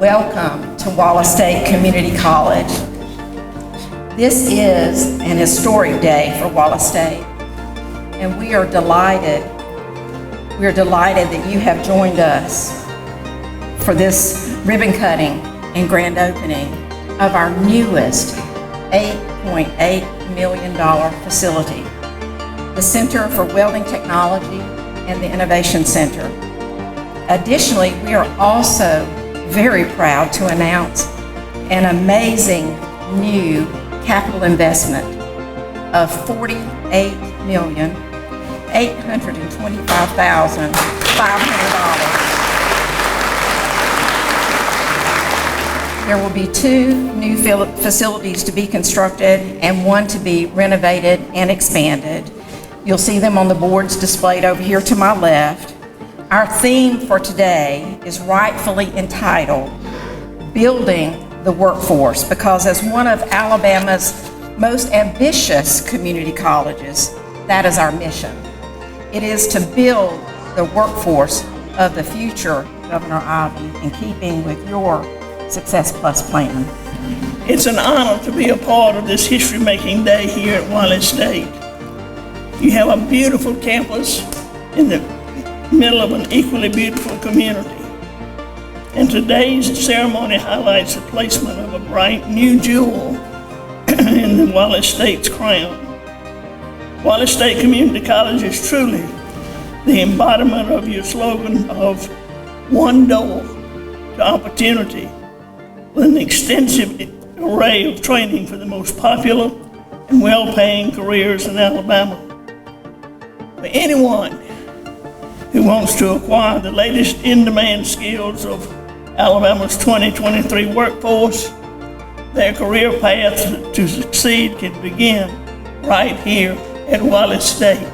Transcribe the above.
Welcome to Wallace State Community College. This is an historic day for Wallace State, and we are delighted that you have joined us for this ribbon cutting and grand opening of our newest $8.8 million facility, the Center for Welding Technology and the Innovation Center. Additionally, we are also very proud to announce an amazing new capital investment of $48,825,500. There will be 2 new facilities to be constructed and 1 to be renovated and expanded. You'll see them on the boards displayed over here to my left. Our theme for today is rightfully entitled, Building the Workforce, because as one of Alabama's most ambitious community colleges, that is our mission. It is to build the workforce of the future, Governor Ivey, in keeping with your Success Plus plan. It's an honor to be a part of this history-making day here at Wallace State. You have a beautiful campus in the middle of an equally beautiful community. And today's ceremony highlights the placement of a bright new jewel in the Wallace State's crown. Wallace State Community College is truly the embodiment of your slogan of one door to opportunity, with an extensive array of training for the most popular and well-paying careers in Alabama. For anyone who wants to acquire the latest in-demand skills of Alabama's 2023 workforce, their career path to succeed can begin right here at Wallace State.